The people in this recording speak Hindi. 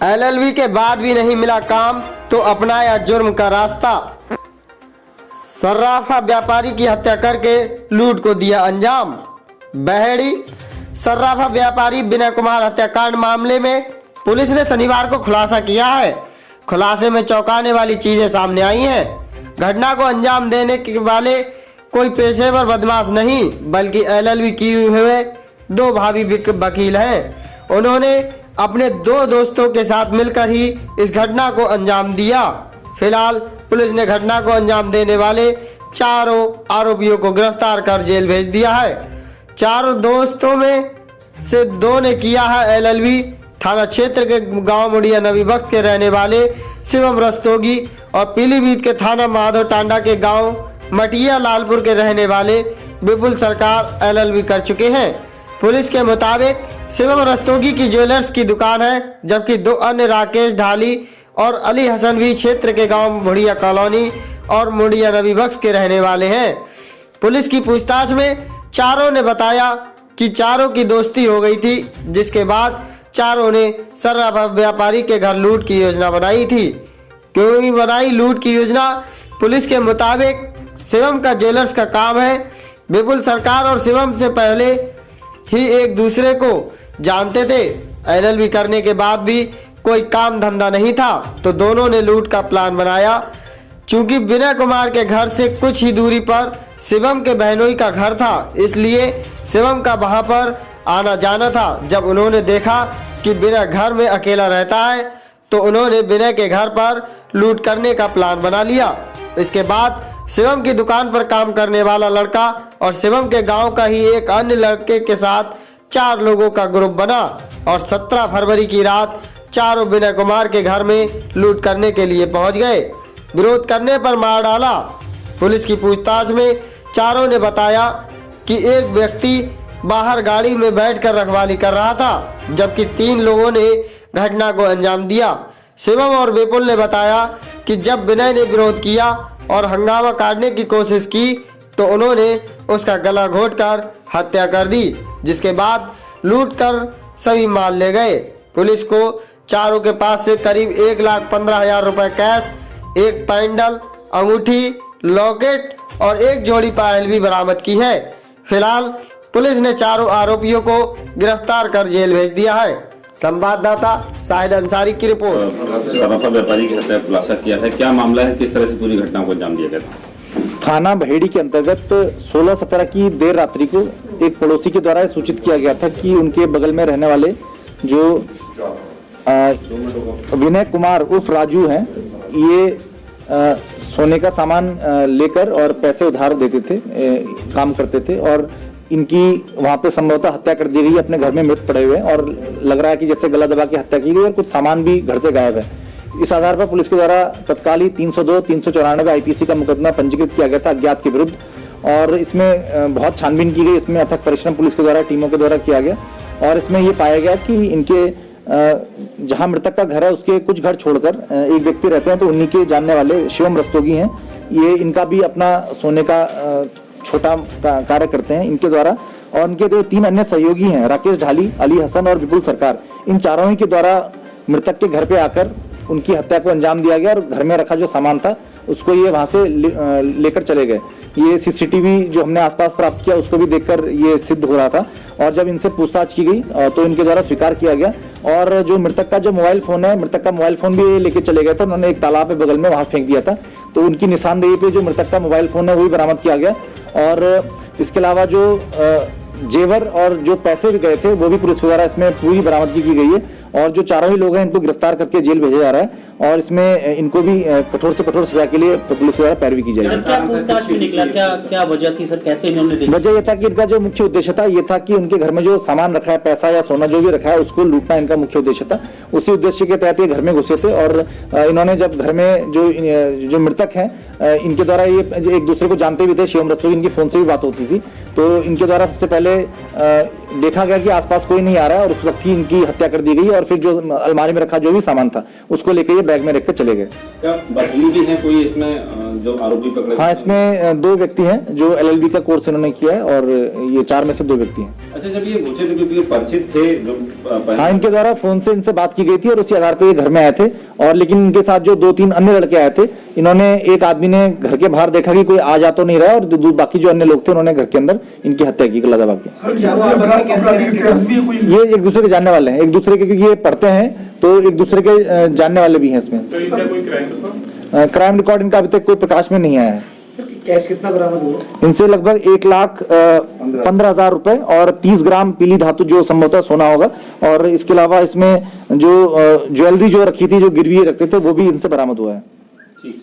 एलएलबी के बाद भी नहीं मिला काम तो अपनाया जुर्म का रास्ता। सर्राफा व्यापारी की हत्या करके लूट को दिया अंजाम। बहेड़ी सर्राफा व्यापारी विनय कुमार हत्याकांड मामले में पुलिस ने शनिवार को खुलासा किया है। खुलासे में चौंकाने वाली चीजें सामने आई हैं। घटना को अंजाम देने के वाले कोई पेशेवर बदमाश नहीं बल्कि एलएलबी किए हुए दो भावी वकील हैं। उन्होंने अपने दो दोस्तों के साथ मिलकर ही इस घटना को अंजाम दिया। फिलहाल पुलिस ने घटना को अंजाम देने वाले चारों आरोपियों को गिरफ्तार कर जेल भेज दिया है। चारों दोस्तों में से दो ने किया है एलएलबी थाना क्षेत्र के गांव मुड़िया नबी बख्त के रहने वाले शिवम रस्तोगी और पीलीभीत के थाना माधव टांडा के गांव मटिया लालपुर के रहने वाले विपुल सरकार एलएलबी कर चुके हैं। पुलिस के मुताबिक शिवम रस्तोगी की ज्वेलर्स की दुकान है, जबकि दो अन्य राकेश ढाली और अली हसन भी क्षेत्र के गांव मुड़िया कॉलोनी और मुड़िया नबी बख्श के रहने वाले हैं। पुलिस की पूछताछ में चारों ने बताया कि चारों की दोस्ती हो गई थी, जिसके बाद चारों ने सर्राफा व्यापारी के घर लूट की योजना बनाई थी। क्यों बनाई लूट की योजना? पुलिस के मुताबिक शिवम का ज्वेलर्स का काम है। विपुल सरकार और शिवम से पहले ही एक दूसरे को जानते थे। एलएलबी करने के बाद भी कोई काम धंधा नहीं था तो दोनों ने लूट का प्लान बनाया। चूंकि विनय कुमार के घर से कुछ ही दूरी पर शिवम के बहनोई का घर था, इसलिए शिवम का वहां पर आना जाना था। जब उन्होंने देखा कि विनय घर में अकेला रहता है तो उन्होंने विनय के घर पर लूट करने का प्लान बना लिया। इसके बाद शिवम की दुकान पर काम करने वाला लड़का और शिवम के गांव का ही एक अन्य लड़के के साथ 4 लोगों का ग्रुप बना और 17 फरवरी की रात चारों विनय कुमार के घर में लूट करने के लिए पहुंच गए। विरोध करने पर मार डाला। पुलिस की पूछताछ में चारों ने बताया कि एक व्यक्ति बाहर गाड़ी में बैठकर रखवाली कर रहा था, जबकि 3 लोगों ने घटना को अंजाम दिया। शिवम और विपुल ने बताया कि जब विनय ने विरोध किया और हंगामा काटने की कोशिश की तो उन्होंने उसका गला घोंटकर हत्या कर दी, जिसके बाद लूट कर सभी माल ले गए। पुलिस को चारों के पास से करीब 1,15,000 रुपए कैश, एक पैंडल, अंगूठी, लॉकेट और एक जोड़ी पायल भी बरामद की है। फिलहाल पुलिस ने चारों आरोपियों को गिरफ्तार कर जेल भेज दिया है। संवाददाता शाहिद अंसारी की रिपोर्ट। सर्राफा व्यापारी की हत्या का खुलासा किया है, क्या मामला है, किस तरह से पूरी घटना को अंजाम दिया गया था? थाना बहेड़ी के अंतर्गत 16-17 की देर रात्रि को एक पड़ोसी के द्वारा सूचित किया गया था कि उनके बगल में रहने वाले जो विनय कुमार उर्फ राजू हैं, ये सोने का सामान लेकर और पैसे उधार देते थे, काम करते थे और इनकी वहां पे संभवतः हत्या कर दी गई। अपने घर में मृत पड़े हुए और लग रहा है कि जैसे गला दबा के हत्या की गई और कुछ सामान भी घर से गायब है। इस आधार पर पुलिस के द्वारा तत्काल ही 302-394 आईपीसी का मुकदमा पंजीकृत किया गया था अज्ञात के विरुद्ध और इसमें बहुत छानबीन की गई। इसमें अथक परिश्रम पुलिस के द्वारा, टीमों के द्वारा किया गया और इसमें ये पाया गया कि इनके जहां मृतक का घर है उसके कुछ घर छोड़कर एक व्यक्ति रहते हैं, तो उन्हीं के जानने वाले शिवम रस्तोगी हैं। ये इनका भी अपना सोने का छोटा कार्य करते हैं इनके द्वारा और उनके जो 3 अन्य सहयोगी हैं, राकेश ढाली, अली हसन और विपुल सरकार, इन चारों ही के द्वारा मृतक के घर पे आकर उनकी हत्या को अंजाम दिया गया और घर में रखा जो सामान था उसको ये वहां से लेकर चले गए। ये सीसीटीवी जो हमने आसपास प्राप्त किया उसको भी देखकर ये सिद्ध हो रहा था और जब इनसे पूछताछ की गई तो इनके द्वारा स्वीकार किया गया और जो मृतक का जो मोबाइल फोन है, मृतक का मोबाइल फोन भी लेके चले गए थे। उन्होंने एक तालाब के बगल में वहां फेंक दिया था, तो उनकी निशानदेही पे जो मृतक का मोबाइल फोन है वही बरामद किया गया और इसके अलावा जो जेवर और जो पैसे भी गए थे वो भी पुलिस द्वारा इसमें पूरी बरामदगी की गई है और जो चारों ही लोग हैं इनको गिरफ्तार करके जेल भेजा जा रहा है और इसमें इनको भी कठोर से कठोर सजा के लिए पुलिस द्वारा पैरवी की जाएगी। क्या पूछताछ में निकला, क्या वजह थी सर, कैसे इन्होंने देखा? वजह यह था कि इनका जो मुख्य उद्देश्य था ये था कि उनके घर में जो सामान रखा है, पैसा या सोना जो भी रखा है, उसको लूटना इनका मुख्य उद्देश्य था। उसी उद्देश्य के तहत ये घर में घुसे थे और इन्होंने जब घर में जो मृतक है इनके द्वारा ये एक दूसरे को जानते भी थे, शिवम रस्तोगी, इनकी फोन से भी बात होती थी, तो इनके द्वारा सबसे पहले देखा गया कि आसपास कोई नहीं आ रहा है और उस वक्त ही इनकी हत्या कर दी गई और फिर जो अलमारी में रखा जो भी सामान था उसको लेकर ये बैग में रख के चले गए। क्या वकील भी है कोई इसमें जो आरोपी पकड़े? हाँ, इसमें 2 व्यक्ति हैं जो LLB का कोर्स इन्होंने किया है और ये 4 में से 2 व्यक्ति हैं। अच्छा, जब ये घुसे थे क्योंकि ये परिचित थे जो हाँ, इनके द्वारा फोन से इनसे बात की गई थी और उसी आधार पर ये घर में आए थे। और लेकिन इनके साथ जो 2-3 अन्य लड़के आए थे, इन्होंने एक आदमी ने घर के बाहर देखा कि कोई आ जा तो नहीं रहा, और बाकी जो अन्य लोग थे उन्होंने घर के अंदर इनकी हत्या की गला दबा के। ये एक दूसरे के जानने वाले हैं, एक दूसरे के, क्योंकि ये पढ़ते हैं तो एक दूसरे के जानने वाले भी हैं इसमें। क्राइम रिकॉर्ड इनका अभी तक कोई प्रकाश में नहीं आया है। कैश कितना बरामद हुआ? इनसे लगभग 1,15,000 रुपए और 30 ग्राम पीली धातु जो संभवतः सोना होगा, और इसके अलावा इसमें जो ज्वेलरी जो रखी थी, जो गिरवी रखते थे, वो भी इनसे बरामद हुआ है। ठीक।